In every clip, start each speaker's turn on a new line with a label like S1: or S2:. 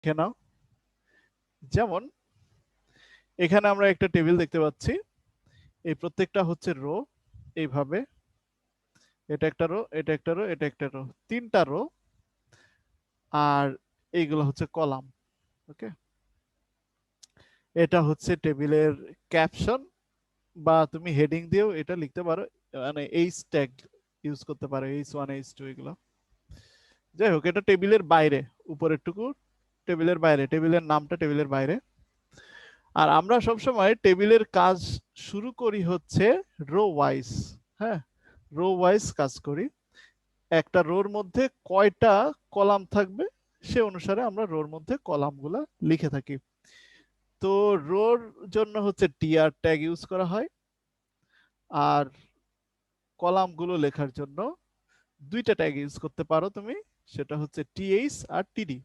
S1: দেখে নাও। যেমন এখানে আমরা একটা টেবিল দেখতে পাচ্ছি, এই প্রত্যেকটা হচ্ছে রো, এইভাবে এটা একটা রো, এটা একটা রো, এটা একটা রো, তিনটা রো, আর এইগুলো হচ্ছে কলাম। ওকে, এটা হচ্ছে টেবিলের ক্যাপশন, বা তুমি হেডিং দিয়েও এটা লিখতে পারো, মানে এইচ ট্যাগ ইউজ করতে পারো, H1 H2 এগুলো। যাই হোক, এটা টেবিলের বাইরে, উপরের টুকু টেবিলের বাইরে, টেবিলের নামটা টেবিলের বাইরে। আর আমরা সবসময় টেবিলের কাজ শুরু করি হচ্ছে রো ওয়াইজ। হ্যাঁ, রো ওয়াইজ কাজ করি। একটা রোর মধ্যে কয়টা কলাম থাকবে সে অনুসারে আমরা রোর মধ্যে কলামগুলা লিখে থাকি। তো রোর জন্য হচ্ছে টিআর ট্যাগ ইউজ করা হয়, আর কলামগুলো লেখার জন্য দুইটা ট্যাগ ইউজ করতে পারো তুমি, সেটা হচ্ছে টিএইচ আর টিডি।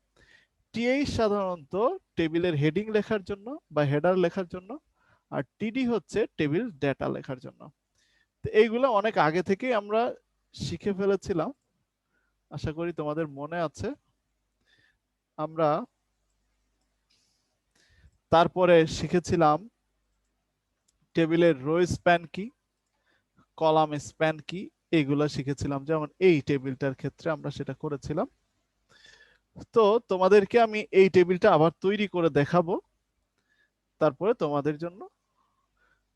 S1: টিএইচ সাধারণত টেবিলের হেডিং লেখার জন্য বা হেডার লেখার জন্য, আর টিডি হচ্ছে টেবিল ডেটা লেখার জন্য। তো এইগুলো অনেক আগে থেকেই আমরা শিখে ফেলেছিলাম, আশা করি তোমাদের মনে আছে। আমরা তারপরে শিখেছিলাম টেবিলের রো স্প্যান কি, কলাম স্প্যান কি, এইগুলো শিখেছিলাম। যেমন এই টেবিলটার ক্ষেত্রে আমরা সেটা করেছিলাম। তো তোমাদেরকে আমি এই টেবিলটা আবার তৈরি করে দেখাবো, তারপরে তোমাদের জন্য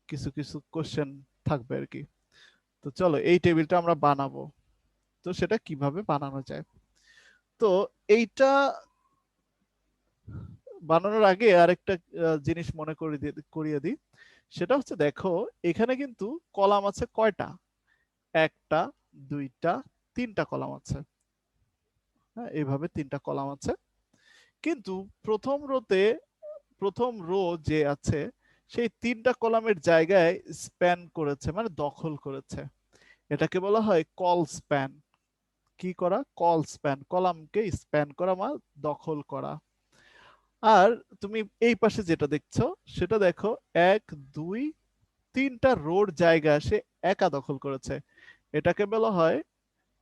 S1: কিছু কিছু কোশ্চেন থাকবে আর কি। তো চলো এই টেবিলটা আমরা বানাবো। তো সেটা কিভাবে বানানো যায়, তো এইটা বানানোর আগে আরেকটা জিনিস মনে করিয়ে দিই। সেটা হচ্ছে, দেখো এখানে কিন্তু কলাম আছে কয়টা, একটা, দুইটা, তিনটা কলাম আছে। হ্যাঁ, এইভাবে তিনটা কলাম আছে। কিন্তু প্রথম রোতে, প্রথম রো যে আছে, সেই তিনটা কলামের জায়গায় স্প্যান করেছে, মানে দখল করেছে। এটাকে বলা হয় কল স্প্যান। কি করা? কল স্প্যান, কলামকে স্প্যান করা মানে দখল করা। আর তুমি এই পাশে যেটা দেখছো সেটা দেখো, এক, দুই, তিনটা রোর জায়গা সে একা দখল করেছে। এটাকে বলা হয়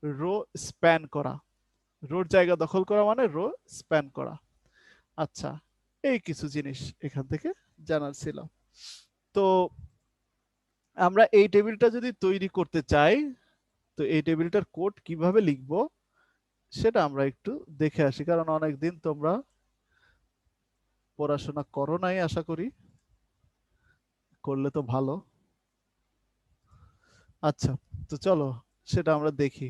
S1: রো স্প্যান করা। রোর জায়গা দখল করা মানে রো স্প্যান করা। আচ্ছা, এই কিছু জিনিস এখান থেকে জানার ছিল। তো আমরা এই টেবিলটা যদি তৈরি করতে চাই, তো এই টেবিলটার কোড কিভাবে লিখব সেটা আমরা একটু দেখে আসি, কারণ অনেকদিন তোমরা পড়াশোনা করো নাই, আশা করি করলে তো ভালো। আচ্ছা, তো চলো সেটা আমরা দেখি।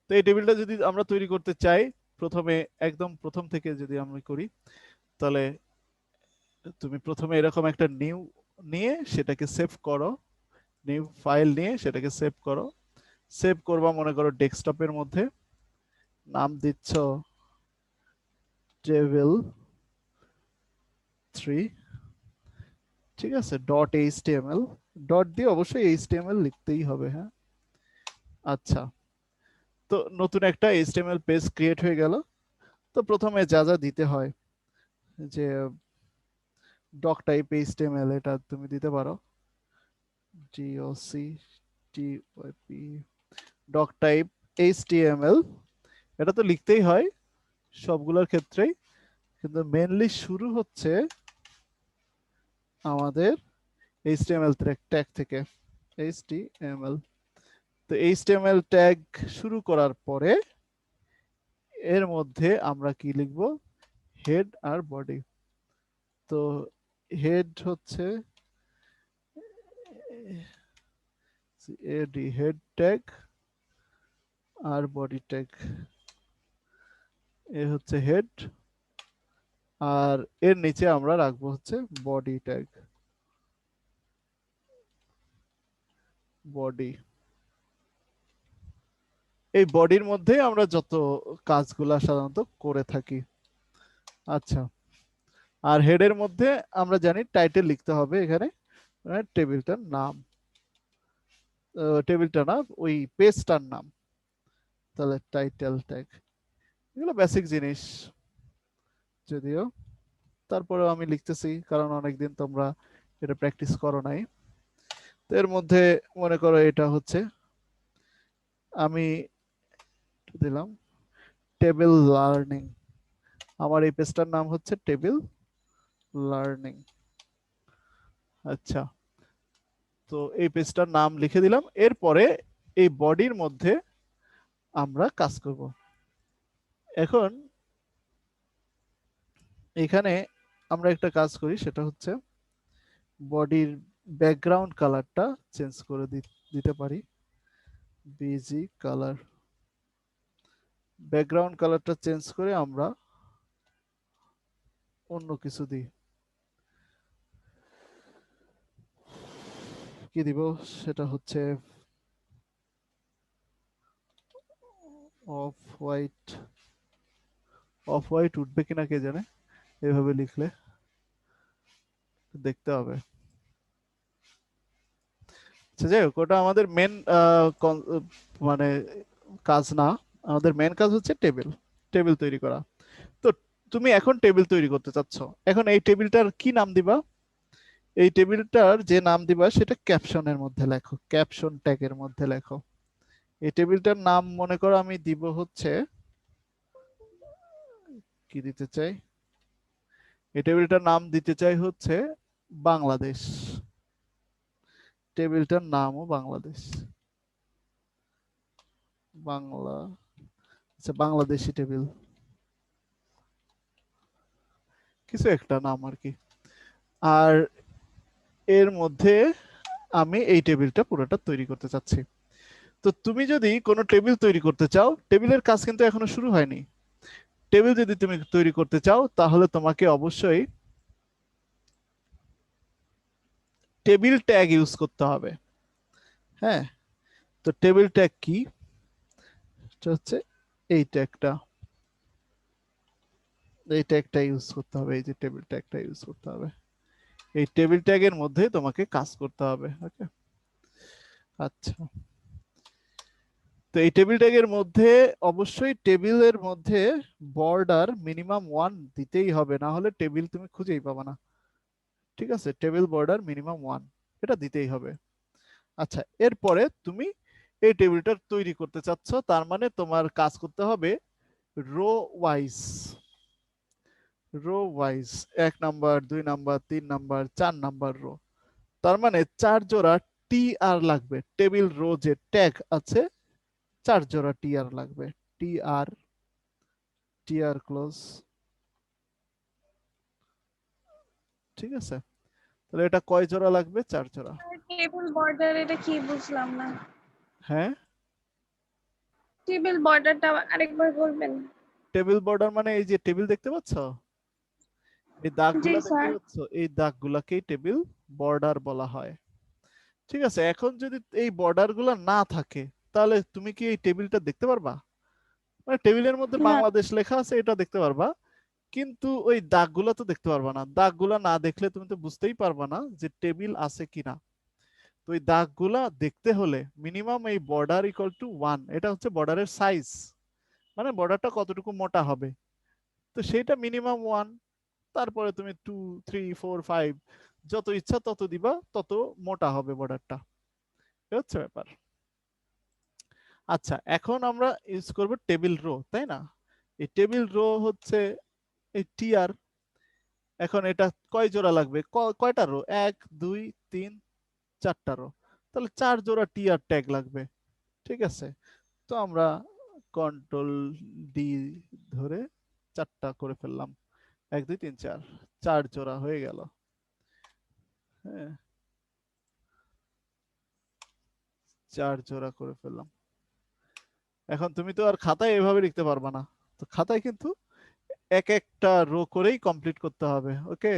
S1: তো এই টেবিলটা যদি আমরা তৈরি করতে চাই, প্রথমে একদম প্রথম থেকে যদি আমরা করি, তাহলে তুমি প্রথমে এরকম একটা নিউ নিয়ে সেটাকে সেভ করো, নিউ ফাইল নিয়ে সেটাকে সেভ করো। সেভ করবা মনে করো ডেস্কটপের মধ্যে, নাম দিচ্ছ টেবিল 3, ঠিক আছে, ডট এইচটিএমএল, ডট দিয়ে অবশ্যই এইচটিএমএল লিখতেই হবে। হ্যাঁ, আচ্ছা, তো নতুন একটা এইচটিএমএল পেজ ক্রিয়েট হয়ে গেল। তো প্রথমে যা যা দিতে হয়, যে ডক টাইপ এইচটিএমএল, এটা তুমি দিতে পারো, DOCTYP, ডক টাইপ এইচটিএমএল, এটা তো লিখতেই হয় সবগুলোর ক্ষেত্রেই, কিন্তু মেনলি শুরু হচ্ছে আমাদের এইচটিএমএল ট্যাগ থেকে। এইচটিএমএল, তো এইচটিএমএল ট্যাগ শুরু করার পরে এর মধ্যে আমরা কি লিখব, হেড আর বডি। তো হেড হচ্ছে এডি, হেড ট্যাগ, আর বডি ট্যাগ, এ হচ্ছে হেড, আর এর নিচে আমরা রাখবো হচ্ছে বডি ট্যাগ, বডি। এই বডির মধ্যে আমরা যত কাজগুলা সাধারণত করে থাকি। আচ্ছা, আর হেডের মধ্যে আমরা জানি টাইটেল লিখতে হবে এখানে, টেবিলটার নাম, টেবিলটা না, ওই পেজটার নাম। তাহলে টাইটেল ট্যাগ, এগুলো বেসিক জিনিস যদিও, তারপরেও আমি লিখতেছি কারণ অনেকদিন তোমরা এটা প্র্যাকটিস করো নাই। এর মধ্যে মনে করো এটা হচ্ছে আমি দিলাম টেবিল লার্নিং, আমার এই পেজটার নাম হচ্ছে টেবিল লার্নিং। আচ্ছা, তো এই পেজটার নাম লিখে দিলাম। এরপরে এই বডির মধ্যে আমরা কাজ করব। এখন এখানে আমরা একটা কাজ করি, সেটা হচ্ছে বডির ব্যাকগ্রাউন্ড কালারটা চেঞ্জ করে দিতে পারি। বিজি কালার, ব্যাকগ্রাউন্ড কালারটা চেঞ্জ করে আমরা অন্য কিছু দিই। কি দিব, সেটা হচ্ছে অফ হোয়াইট। অফ হোয়াইট উঠবে কিনা কে জানে, এভাবে লিখলে দেখতে হবে। আচ্ছা, যাই হোক, ওটা আমাদের মেন মানে কাজ না। আমাদের মেন কাজ হচ্ছে টেবিল টেবিল তৈরি করা। তো তুমি এখন টেবিল তৈরি করতে চাচ্ছ, এখন এই টেবিলটার কি নাম দিবা? এই টেবিলটার যে নাম দিবা সেটা ক্যাপশনের মধ্যে লেখো, ক্যাপশন ট্যাগের মধ্যে লেখো। এই টেবিলটার নাম মনে করো আমি দিব হচ্ছে, কি দিতে চাই, এই টেবিলটার নাম দিতে চাই হচ্ছে বাংলাদেশ। টেবিলটার নামও বাংলাদেশ, বাংলা, আচ্ছা বাংলাদেশি টেবিল, কিছু একটা নাম আর কি। আর এর মধ্যে আমি এই টেবিলটা পুরোটা তৈরি করতে চাচ্ছি। তো তুমি যদি কোনো টেবিল তৈরি করতে চাও, টেবিলের কাজ কিন্তু এখনো শুরু হয়নি। টেবিল যদি তুমি তৈরি করতে চাও তাহলে তোমাকে অবশ্যই টেবিল ট্যাগ ইউজ করতে হবে। হ্যাঁ, তো টেবিল ট্যাগ কি, এটা হচ্ছে এই ট্যাগটা, এই ট্যাগটা ইউজ করতে হবে, এই যে টেবিল ট্যাগটা ইউজ করতে হবে। এই টেবিল ট্যাগের মধ্যে তোমাকে কাজ করতে হবে। ওকে, আচ্ছা, তো এই টেবিল ট্যাগের মধ্যে অবশ্যই টেবিলের মধ্যে বর্ডার মিনিমাম 1 দিতেই হবে, না হলে টেবিল তুমি খুঁজেই পাবে না। ঠিক আছে, টেবিল বর্ডার মিনিমাম 1 এটা দিতেই হবে। আচ্ছা, এরপরে তুমি এই টেবিলটা তৈরি করতে চাচ্ছ, তার মানে তোমার কাজ করতে হবে rho wise. Rho wise 1 number, 2 number, 3 number, 4 number rho, তার মানে 4 জোড়া টি আর লাগবে। টেবিল রো যে ট্যাগ আছে 4 জোড়া টি আর লাগবে। টি আর, টি আর ক্লোজ। ঠিক আছে, তাহলে এটা কয় জোড়া লাগবে? 4 জোড়া।
S2: টেবিল বর্ডার এটা কি বুঝলাম না।
S1: হ্যাঁ,
S2: টেবিল বর্ডারটা আরেকবার বলবেন?
S1: টেবিল বর্ডার মানে এই যে টেবিল দেখতে পাচ্ছ, এই
S2: জি
S1: দাগগুলা দেখতে
S2: স্যার।
S1: পাচ্ছ, এই দাগগুলাকেই টেবিল বর্ডার বলা হয়। ঠিক আছে, এখন যদি এই বর্ডার গুলা না থাকে তাহলে তুমি কি এই টেবিলটা দেখতে পারবা? মানে টেবিলের মধ্যে
S2: না।
S1: বাংলাদেশ লেখা আছে এটা দেখতে পারবা, কিন্তু ওই দাগগুলা তো দেখতে পারবা না। দাগগুলা না দেখলে তুমি তো বুঝতেই পারবা না যে টেবিল আছে কিনা। তো ওই দাগগুলা দেখতে হলে মিনিমাম এই বর্ডার ইকুয়াল টু 1, এটা হচ্ছে বর্ডারের সাইজ, মানে বর্ডারটা কতটুকু মোটা হবে, তো সেইটা মিনিমাম 1। তারপরে তুমি 2, 3, 4, 5 যত ইচ্ছা তত দিবা, তত মোটা হবে বর্ডারটা। এ হচ্ছে ব্যাপার। আচ্ছা, এখন আমরা ইউজ করব টেবিল রো, তাই না? এই টেবিল রো হচ্ছে এই টিআর। এখন এটা কয় জোড়া লাগবে, কয়টা রো? 1, 2, 3, 4টা রো, তাহলে 4 জোড়া টিআর ট্যাগ লাগবে। ঠিক আছে, তো আমরা কন্ট্রোল ডি ধরে 4টা করে ফেললাম। 1, 2, 3, 4, 4 জোড়া হয়ে গেল। হ্যাঁ, 4 জোড়া করে ফেললাম। এখন তুমি তো আর খাতায় এভাবে লিখতে পারবা না, তো খাতায় কিন্তু এক একটা রো করেই কমপ্লিট করতে হবে। ওকে,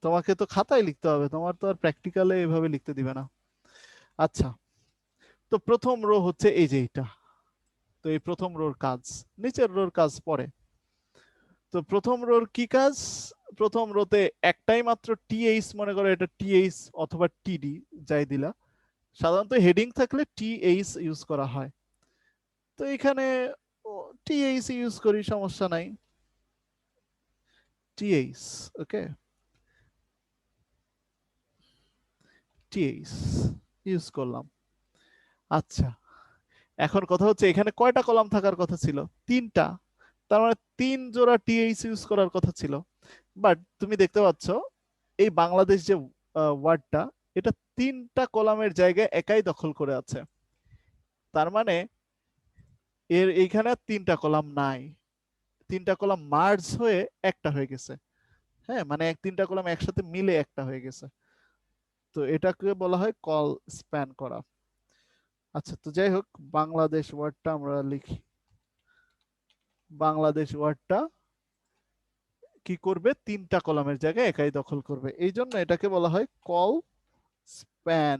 S1: তোমাকে তো খাতায় লিখতে হবে, তোমার তো আর প্র্যাকটিক্যালে এভাবে লিখতে দিবে না। আচ্ছা, তো প্রথম রো হচ্ছে এই যে এইটা, তো এই প্রথম রোর কাজ, নিচের রোর কাজ পরে। তো প্রথম রোর কি কাজ? প্রথম রোতে একটাই মাত্র টিএইচ, মনে করো এটা টিএইচ অথবা টিডি, যাই দিলা। সাধারণত হেডিং থাকলে টিএইচ ইউজ করা হয়, তো এখানে টিএইচ ইউজ করি, সমস্যা নাই, টিএইচ। ওকে, টিএইচ ইউজ করলাম। আচ্ছা, এখন কথা হচ্ছে এখানে কয়টা কলাম থাকার কথা ছিল? 3টা। তার মানে 3 জোড়া টিএইচ ইউজ করার কথা ছিল। বাট তুমি দেখতে পাচ্ছ এই বাংলাদেশ যে ওয়ার্ডটা, এটা 3টা কলামের জায়গায় একাই দখল করে আছে। তার মানে এইখানে 3টা কলাম নাই, 3টা কলাম মার্জ হয়ে একটা হয়ে গেছে। হ্যাঁ, মানে 3টা কলাম একসাথে মিলে একটা হয়ে গেছে। তো এটাকে বলা হয় কল স্প্যান করা। আচ্ছা, তো যাই হোক, বাংলাদেশ ওয়ার্ডটা আমরা লিখি। বাংলাদেশ ওয়ার্ডটা কি করবে? 3টা কলামের জায়গায় একাই দখল করবে, এই জন্য এটাকে বলা হয় কল স্প্যান।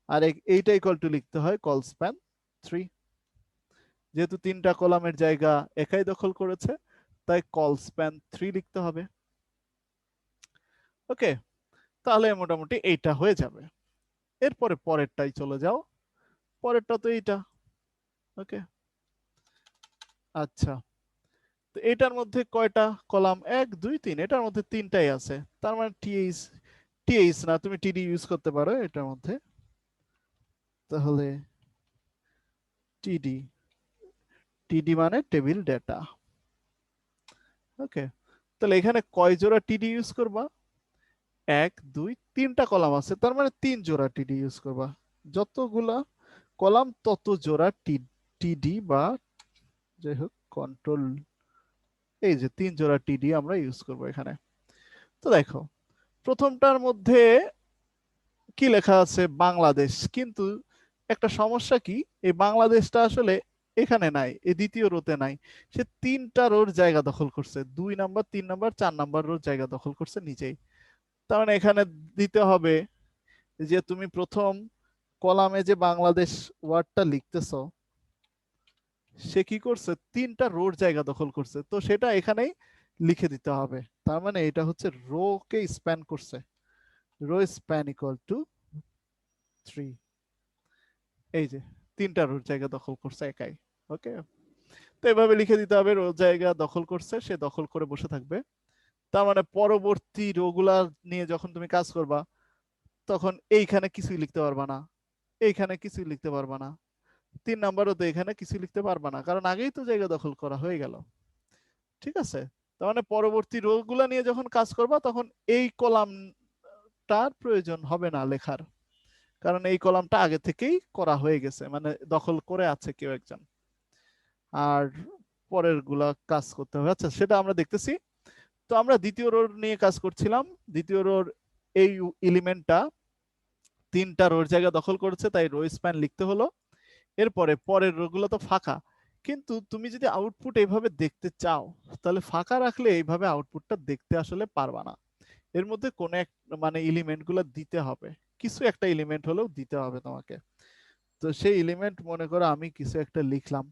S1: আর এইটা ইকুয়াল টু লিখতে হয় কল স্প্যান 3। যেহেতু 3টা কলামের জায়গা একাই দখল করেছে, তাই কল স্প্যান 3 লিখতে হবে। ওকে, তাহলে মোটামুটি এইটা হয়ে যাবে। এরপরে পরেরটাই চলে যাও। পরেরটা তো এইটা। ওকে, আচ্ছা, তো এটার মধ্যে কয়টা কলাম? 1 2 3, এটার মধ্যে 3টাই আছে। তার মানে টিএইচ, টিএইচ না, তুমি টিডি ইউজ করতে পারো এটার মধ্যে। তাহলে টিডি, টিডি মানে টেবিল ডেটা। ওকে, তাহলে এখানে কয় জোড়া টিডি ইউজ করবা? 1 2 3টা কলাম আছে, তার মানে 3 জোড়া টিডি ইউজ করবা। যতগুলা কলাম তত জোড়া টিডি বা যাই হোক কন্ট্রোল, এই যে 3 জোড়া টিডি আমরা ইউজ করব এখানে। তো দেখো, প্রথমটার মধ্যে কি লেখা আছে? বাংলাদেশ। কিন্তু একটা সমস্যা কি, এই বাংলাদেশটা আসলে এখানে নাই, এই দ্বিতীয় রোতে নাই। সে 3টা রোর জায়গা দখল করছে, 2 নাম্বার 3 নাম্বার 4 নাম্বার রোর জায়গা দখল করছে নিজেই। তার মানে এখানে দিতে হবে যে তুমি প্রথম কলামে যে বাংলাদেশ ওয়ার্ডটা লিখতেছো, সে কি করছে? 3টা রোর জায়গা দখল করছে, তো সেটা এখানেই লিখে দিতে হবে। তার মানে এটা হচ্ছে রো কে স্প্যান করছে। Rho span equal to 3। এই যে 3টা রোর জায়গা দখল করছে একাই। ওকে, তো এভাবে লিখে দিতে হবে রো জায়গা দখল করছে, সে দখল করে বসে থাকবে। তার মানে পরবর্তী রো গুলা নিয়ে যখন তুমি কাজ করবা, তখন এইখানে কিছুই লিখতে পারবা না, এইখানে কিছুই লিখতে পারবা না, 3 নাম্বারও তো এখানে কিছু লিখতে পারবা না, কারণ আগেই তো জায়গা দখল করা হয়ে গেল। ঠিক আছে, তার মানে পরবর্তী রো গুলা নিয়ে যখন কাজ করবা, তখন এই কলামটার প্রয়োজন হবে না লেখার, কারণ এই কলামটা আগে থেকেই করা হয়ে গেছে, মানে দখল করে আছে কেউ একজন। আর পরের গুলা কাজ করতে হবে। আচ্ছা, সেটা আমরা দেখতেছি। তো আমরা দ্বিতীয় রোর নিয়ে কাজ করছিলাম। দ্বিতীয় রোর এই এলিমেন্টটা 3টা রোর জায়গা দখল করেছে, তাই রো স্প্যান লিখতে হলো। এরপরে পরের রো গুলো তো ফাঁকা, কিন্তু তুমি যদি আউটপুট এইভাবে দেখতে চাও, তাহলে ফাঁকা রাখলে এইভাবে আউটপুটটা দেখতে আসলে পারবা না। এর মধ্যে কোনো এক মানে এলিমেন্ট গুলো দিতে হবে, কিছু একটা এলিমেন্ট হলেও দিতে হবে তোমাকে। তো সেই এলিমেন্ট মনে করো আমি কিছু একটা লিখলাম।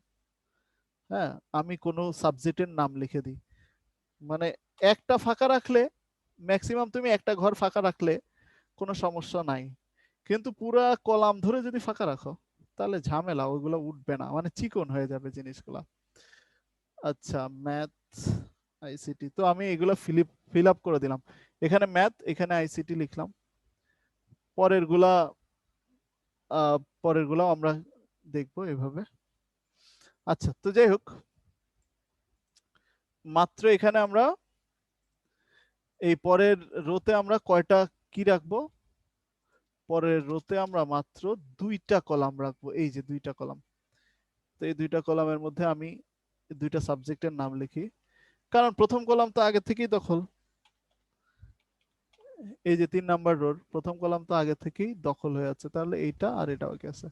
S1: হ্যাঁ, আমি কোনো সাবজেক্টের নাম লিখে দিই। মানে একটা ফাঁকা রাখলে, ম্যাক্সিমাম তুমি একটা ঘর ফাঁকা রাখলে কোনো সমস্যা নাই। কিন্তু পুরা কলাম ধরে যদি ফাঁকা রাখো, তাহলে ঝামেলা, ওইগুলো উঠবে না, মানে চিকন হয়ে যাবে জিনিসগুলা। আচ্ছা, ম্যাথ আইসিটি, তো আমি এগুলো ফিল আপ করে দিলাম। এখানে ম্যাথ, এখানে আইসিটি লিখলাম। পরের গুলা পরের গুলাও আমরা দেখবো এভাবে। আচ্ছা, তো যাই হোক, মাত্র এখানে আমরা এই পরের রোতে আমরা কয়টা কি রাখবো? পরের রোতে আমরা মাত্র 2টা কলাম রাখবো, এই যে 2টা কলাম। তো এই 2টা কলামের মধ্যে আমি 2টা সাবজেক্টের নাম লিখি, কারণ প্রথম কলাম তো আগে থেকেই দখল। এই যে 3 নাম্বার রোর প্রথম কলাম তো আগে থেকেই দখল হয়ে আছে, তাহলে এইটা আর এটা ওকে আছে।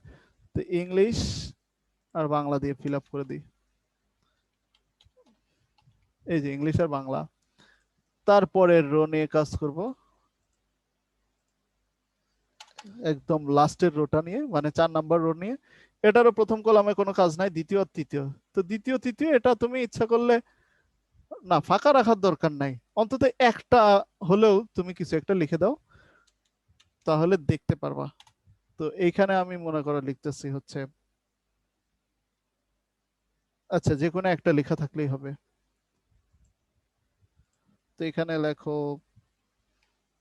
S1: তো ইংলিশ আর বাংলা দিয়ে ফিল আপ করে দিই। এই যে ইংলিশ আর বাংলা। তারপরের রো নিয়ে কাজ করব, একদম লাস্টের রোটা নিয়ে, মানে 4 নাম্বার রো নিয়ে। এটারও প্রথম কলামে কোনো কাজ নাই, দ্বিতীয় আর তৃতীয়। তো দ্বিতীয় তৃতীয় এটা তুমি ইচ্ছা করলে না, ফাঁকা রাখার দরকার নাই, অন্তত একটা হলেও তুমি কিছু একটা লিখে দাও, তাহলে দেখতে পারবা। তো এইখানে আমি মনে করো লিখতেছি হচ্ছে, আচ্ছা, যে কোনো একটা লেখা থাকলেই হবে। তো এখানে লেখো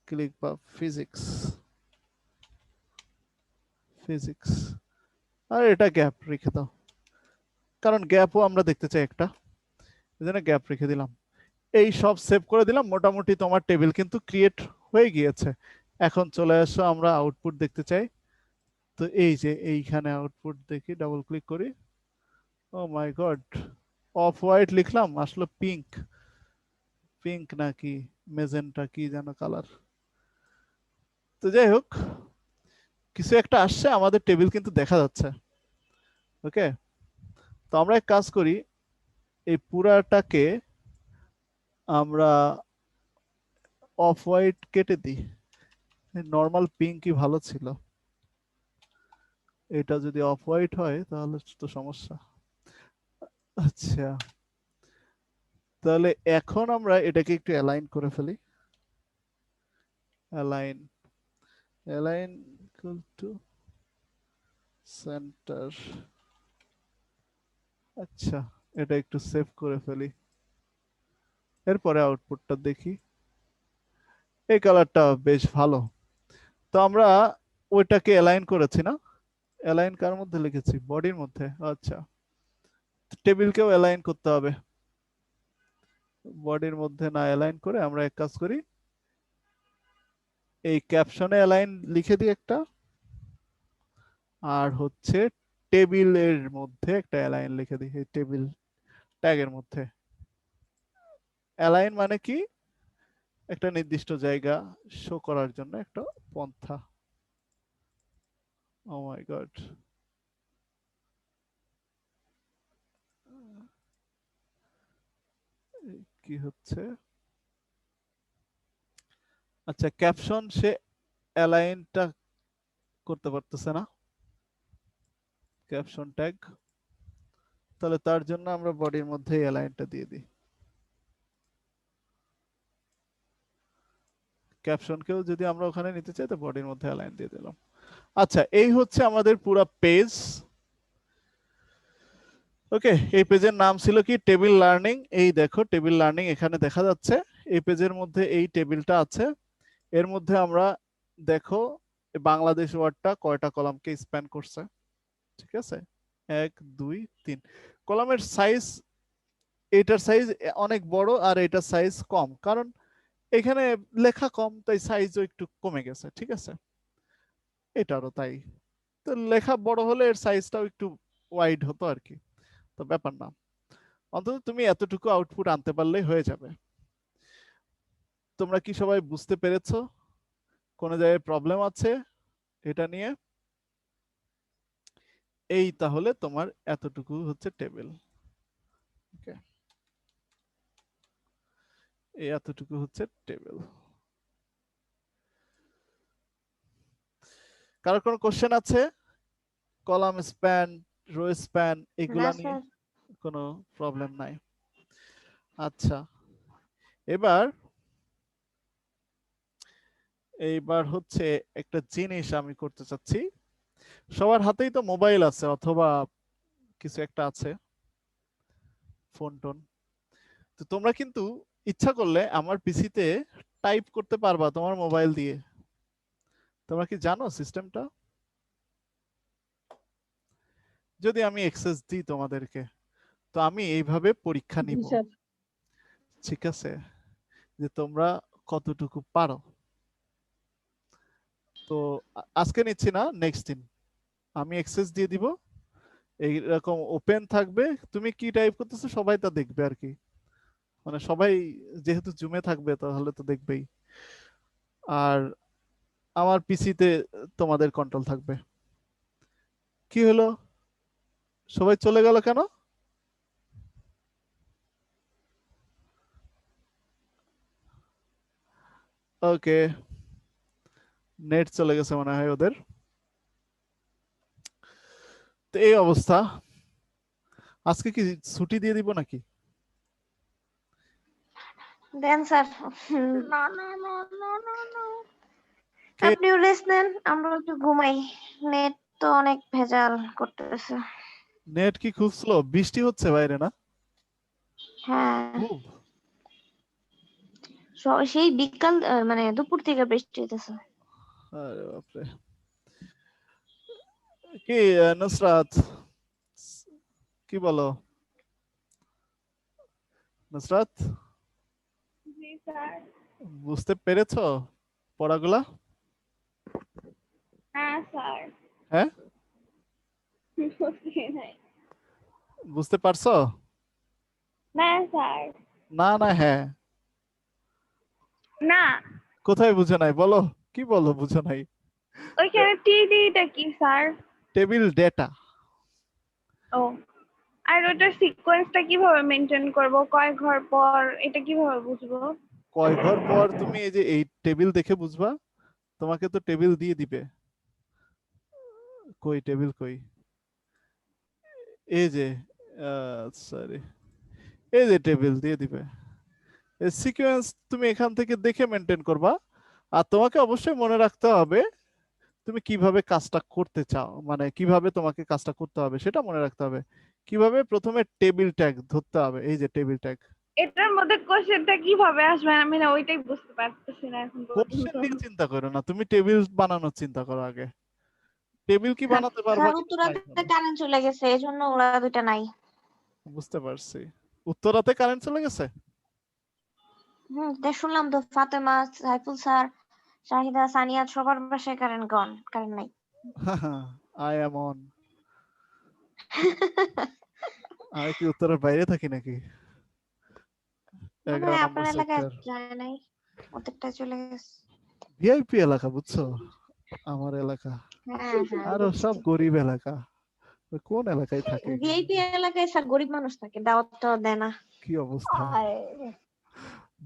S1: ক্লিক বা ফিজিক্স। ফিজিক্স, আর এটা গ্যাপ রেখে দাও, কারণ গ্যাপও আমরা দেখতে চাই একটা, এজন্য গ্যাপ রেখে দিলাম। এই সব সেভ করে দিলাম, মোটামুটি তোমার টেবিল কিন্তু ক্রিয়েট হয়ে গিয়েছে। এখন চলে আসো, আমরা আউটপুট দেখতে চাই। তো এই যে এইখানে আউটপুট দেখি, ডাবল ক্লিক করি। ও মাই গড, অফ হোয়াইট লিখলাম, আসলে পিঙ্ক। পিঙ্ক নাকি মেজেন্টা কি যেন কালার। তো যাই হোক, কিছু একটা আসছে, আমাদের টেবিল কিন্তু দেখা যাচ্ছে। ওকে, তো আমরা এক কাজ করি, এই পুরাটাকে আমরা অফ হোয়াইট কেটে দিই, নর্মাল পিঙ্কই ভালো ছিল। এটা যদি অফ হোয়াইট হয় তাহলে তো সমস্যা। আচ্ছা, তাহলে এখন আমরা এটাকে একটু অ্যালাইন করে ফেলি। Align, align equal to centre. আচ্ছা, এটা একটু সেভ করে ফেলি, এরপরে আউটপুটটা দেখি। এই কালারটা বেশ ভালো। তো আমরা ওইটাকে অ্যালাইন করেছি না? অ্যালাইন কার মধ্যে লিখেছি? বডির মধ্যে। আচ্ছা, টেবিলকেও অ্যালাইন করতে হবে। বডির মধ্যে না অ্যালাইন করে আমরা এক কাজ করি, এই ক্যাপশনে অ্যালাইন লিখে দিই একটা, আর হচ্ছে টেবিলের মধ্যে একটা অ্যালাইন লিখে দিই, এই টেবিল ট্যাগের মধ্যে। অ্যালাইন মানে কি? একটা নির্দিষ্ট জায়গা শো করার জন্য একটা পন্থা। ও মাই গড, কি হচ্ছে? আচ্ছা, ক্যাপশন সে অ্যালাইনটা করতে পারতেছে না, ক্যাপশন ট্যাগ। তাহলে তার জন্য আমরা বডির মধ্যে অ্যালাইনটা দিয়ে দিই। ক্যাপশনকেও যদি আমরা ওখানে নিতে চাই তো বডির মধ্যে অ্যালাইন দিয়ে দিলাম। আচ্ছা, এই হচ্ছে আমাদের পুরো পেজ। ওকে, এই পেজের নাম ছিল কি? Table learning. এই দেখো টেবিল লার্নিং এখানে দেখা যাচ্ছে। এই পেজের মধ্যে এই টেবিলটা আছে। এর মধ্যে আমরা দেখো বাংলাদেশ ওয়ার্ডটা কয়টা কলামকে স্প্যান করছে। ঠিক আছে, 1 2 3 কলামের সাইজ, এটার সাইজ অনেক বড় আর এটার সাইজ কম, কারণ এখানে লেখা কম তাই সাইজও একটু কমে গেছে। ঠিক আছে, এটারও তাই। তো লেখা বড় হলে এর সাইজটাও একটু ওয়াইড হতো আর কি, তো ব্যাপার না। অন্তত তুমি এতটুকু আউটপুট আনতে পারলেই হয়ে যাবে। তোমরা কি সবাই বুঝতে পেরেছো? কোনো জায়গায় প্রবলেম আছে এটা নিয়ে? এই তাহলে তোমার এতটুকু হচ্ছে টেবিল। ওকে, এই এতটুকু হচ্ছে টেবিল। কারো কোনো কোশ্চেন আছে? কলাম স্প্যান, রো স্প্যান
S2: না
S1: এগুলা নিয়ে
S2: স্যার।
S1: কোনো প্রবলেম নাই? আচ্ছা, এবার এইবার হচ্ছে একটা জিনিস আমি করতে চাচ্ছি। সবার হাতেই তো মোবাইল আছে অথবা কিছু একটা আছে, ফোন টোন। তো তোমরা কিন্তু ইচ্ছা করলে আমার পিসিতে টাইপ করতে পারবা তোমার মোবাইল দিয়ে। তোমরা কি জানো সিস্টেমটা? যদি আমি অ্যাক্সেস দিই তোমাদেরকে, তো আমি এইভাবে পরীক্ষা
S2: জি
S1: নিব।
S2: স্যার।
S1: ঠিক আছে, যে তোমরা কতটুকু পারো। তো আজকে নিচ্ছি না, নেক্সট দিন আমি অ্যাক্সেস দিয়ে দিব। এইরকম ওপেন থাকবে, তুমি কি টাইপ করতেছো সবাই তা দেখবে আর কি। মানে সবাই যেহেতু জুমে থাকবে তাহলে তো দেখবেই। আর আমার পিসিতে তোমাদের কন্ট্রোল থাকবে। কি হলো, সবাই চলে গেল কেন? ওকে, নেট চলে গেছে মনে হয় ওদের। তো এই অবস্থা, আজকে কি ছুটি দিয়ে দিব নাকি?
S2: দেন স্যার। না না না না না না,
S1: কে?
S2: আপনিও রেস্ট নেন, আমরা একটু ঘুমাই। নেট তো অনেক ভেজাল করতেছে।
S1: নেট কি খুব স্লো? বৃষ্টি হচ্ছে বাইরে না?
S2: হ্যাঁ,
S1: খুব।
S2: সেই বিকাল মানে দুপুর থেকে বৃষ্টি হইতেছে।
S1: আরে বাপরে। কি নুসরাত, কি বলো নুসরাত?
S3: জি স্যার।
S1: বুঝতে পেরেছো পড়াগুলা?
S3: হ্যাঁ স্যার।
S1: হ্যাঁ,
S3: বুঝি নাই।
S1: বুঝতে পারছো?
S3: না স্যার।
S1: না না হ্যাঁ,
S3: না,
S1: কোথায় বুঝো নাই বলো, কি বলো বুঝো নাই?
S3: ওইখানে টিডিটা কি স্যার?
S1: Table data.
S3: ও, আর ওটার সিকোয়েন্সটা কিভাবে মেনটেন করব, কয় ঘর পর, এটা কিভাবে বুঝবো?
S1: কয় ঘর পর তুমি এই যে এই টেবিল দেখে বুঝবা, তোমাকে তো টেবিল দিয়ে দিবে। কই টেবিল কই, এই যে সরি, এই যে টেবিল দিয়ে দিবে। এই সিকোয়েন্স তুমি এখান থেকে দেখে মেনটেন করবা। আর তোমাকে অবশ্যই মনে রাখতে হবে তুমি কিভাবে কাজটা করতে চাও, মানে কিভাবে তোমাকে কাজটা করতে হবে সেটা মনে রাখতে হবে। কিভাবে প্রথমে টেবিল ট্যাগ ধরতে হবে, এই যে টেবিল ট্যাগ।
S3: এটার মধ্যে কোশ্চেনটা কিভাবে আসবে আমি না ওইটাই বুঝতে পারতেছি না এখন পর্যন্ত।
S1: কোশ্চেন নিয়ে চিন্তা করো না, তুমি টেবিল বানানোর চিন্তা করো আগে। টেবিল কি বানাতে পারবা
S2: স্যার
S1: কিনা try
S2: উত্তরাতে
S1: করো।
S2: কারেন্ট চলে গেছে, এজন্য ওরা দুইটা নাই।
S1: বুঝতে পারছি। উত্তরাতে কারেন্ট চলে গেছে।
S2: তাই শুনলাম তো, ফাতেমা, সাইফুল স্যার, শাহিদা, সানিয়া সবার বাসায় কারেন্ট নাই।
S1: I am on. আমি কি উত্তরের বাইরে থাকি নাকি?
S2: মনে
S1: 11
S2: হয়
S1: নম্বর
S2: আপনার এলাকায়
S1: সেক্টর,
S2: যায় নাই, ওদেরটা চলে গেছে।
S1: ভিআইপি এলাকা বুঝছো, আমার এলাকা।
S2: হ্যাঁ হ্যাঁ
S1: আর সব
S2: বুঝছি।
S1: গরিব এলাকা। কোন এলাকায় থাকে এখানে?
S2: ভিআইপি এলাকায় স্যার গরিব মানুষ থাকে, দাওয়াত টাওয়াত দেয় না।
S1: কি অবস্থা!
S2: আয়,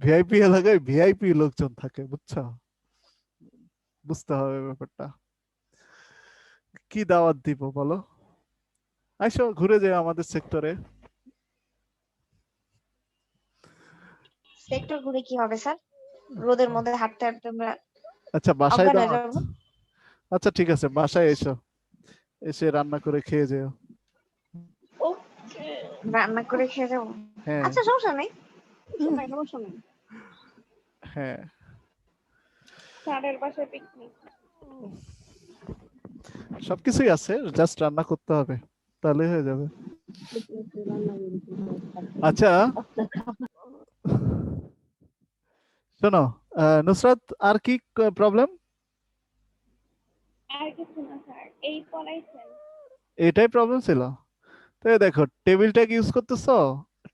S1: ভিআইপি এলাকায় ভিআইপি লোকজন থাকে বুঝছো, বুঝতে হবে ব্যাপারটা। কি দাওয়াত দিব বলো? আইসো ঘুরে যাও আমাদের সেক্টরে।
S2: সেক্টর ঘুরে কি হবে স্যার? রোদের মধ্যে হাঁটতে হাঁটতে আমরা
S1: আচ্ছা বাসায়
S2: অজ্ঞান হয়ে
S1: দাওয়াত।
S2: যাবো।
S1: আচ্ছা ঠিক আছে, বাসায় এসো, এসে রান্না করে খেয়ে যেও।
S3: ওকে
S2: রান্না করে খেয়ে যাবো।
S1: হ্যাঁ
S2: আচ্ছা সমস্যা নেই, সমস্যা নেই।
S1: হ্যাঁ।
S3: স্যারের বাসায় পিকনিক।
S1: সবকিছুই আছে, জাস্ট রান্না করতে হবে, তাহলে হয়ে যাবে। আচ্ছা শোনো, নুসরাত, আর কি প্রবলেম?
S3: আর কিছু না স্যার, এই পড়াইছেন।
S1: এটাই প্রবলেম ছিল? তো এই দেখো টেবিল ট্যাগ ইউজ করতেছো,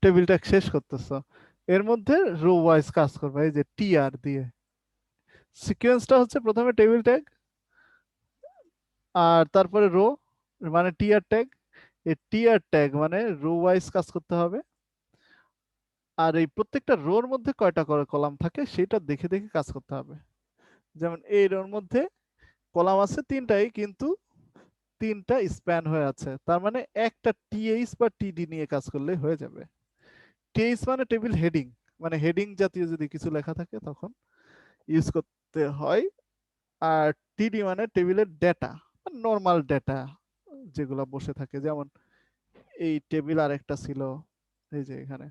S1: টেবিল ট্যাগ শেষ করতেছো, এর মধ্যে রো ওয়াইজ কাজ করবে এই যে টিআর দিয়ে। সিকোয়েন্সটা হচ্ছে প্রথমে টেবিল ট্যাগ, আর তারপরে রো, মানে টিআর ট্যাগ। এই টিআর ট্যাগ মানে রো ওয়াইজ কাজ করতে হবে। আর এই প্রত্যেকটা রোর মধ্যে কয়টা করে কলাম থাকে সেটা দেখে দেখে কাজ করতে হবে। যেমন এই রোর মধ্যে কলাম আছে তিনটাই, কিন্তু তিনটা স্প্যান হয়ে আছে, তার মানে একটা টিএইচ বা টিডি নিয়ে কাজ করলে হয়ে যাবে। টিএইচ মানে টেবিল হেডিং, মানে হেডিং জাতীয় যদি কিছু লেখা থাকে তখন ইউজ করতে হয়। আর টিডি মানে টেবিলের ডেটা, নর্মাল ডেটা যেগুলো বসে থাকে, যেমন এই টেবিল আরেকটা ছিল, এই যে এখানে,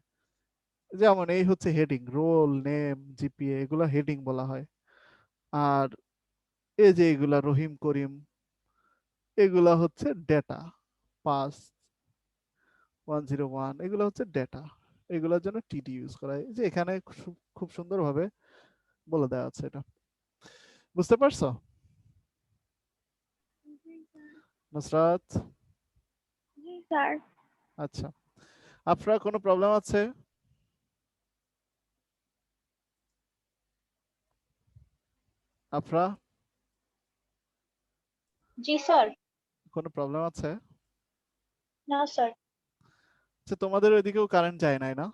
S1: যেমন এই হচ্ছে হেডিং, রোল নেম জিপিএ, এগুলো হেডিং বলা হয়। আর এই যে এগুলা রহিম করিম, এগুলা হচ্ছে ডেটা, পাস 101, এগুলো হচ্ছে ডেটা। এগুলোর জন্য টিডি ইউজ করা হয়, এই যে এখানে খুব সুন্দরভাবে বলে দেওয়া আছে এটা। বুঝতে পারছো নুসরাত?
S3: জি স্যার।
S1: আচ্ছা, আপনার কোনো প্রবলেম আছে? আপনার
S4: জি স্যার।
S1: কোনো প্রবলেম আছে?
S4: না স্যার।
S1: আচ্ছা তোমাদের ওইদিকেও কারেন্ট যায় নাই না?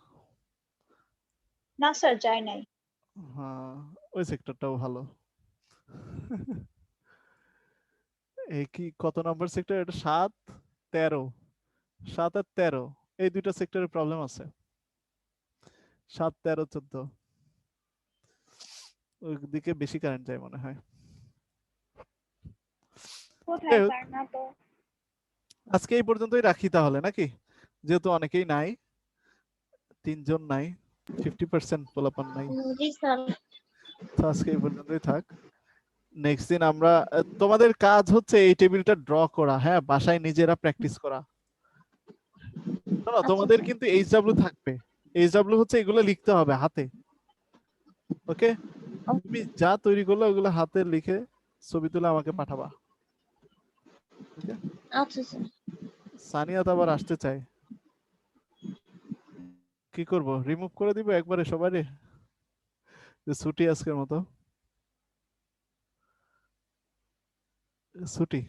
S4: না স্যার, যায় নাই।
S1: হ্যাঁ, ওই সেক্টরটাও ভালো। এই কি কত নম্বর সেক্টর এটা, 7, 13, 7 আর 13, এই দুইটা সেক্টরের প্রবলেম আছে। 7, 13, 14 ওই দিকে বেশি কারেন্ট যায় মনে হয়।
S3: কোথায়
S1: যাই হোক,
S3: স্যার? না তো।
S1: আজকে এই পর্যন্তই রাখি তাহলে নাকি, যেহেতু অনেকেই নাই, 3 জন নাই, 50% পোলাপান নাই,
S2: জি স্যার।
S1: তো আজকে এই পর্যন্তই থাক। নেক্সট দিন আমরা তোমাদের কাজ হচ্ছে এই টেবিলটা ড্র করা, হ্যাঁ, বাসায় নিজেরা প্র্যাকটিস করা। শোনো,
S2: আচ্ছা
S1: তোমাদের
S2: স্যার।
S1: কিন্তু এইচডব্লিউ থাকবে। এইচডব্লিউ হচ্ছে এগুলো লিখতে হবে হাতে। ওকে, তুমি যা তৈরি করলে ওগুলো হাতে লিখে ছবি তুলে আমাকে পাঠাবা। ওকে,
S2: আচ্ছা স্যার।
S1: সানিয়া তো আবার আসতে চায়, কি করব, রিমুভ করে দিব একবারে সবারই, যে ছুটি আজকের মতো, ছুটি।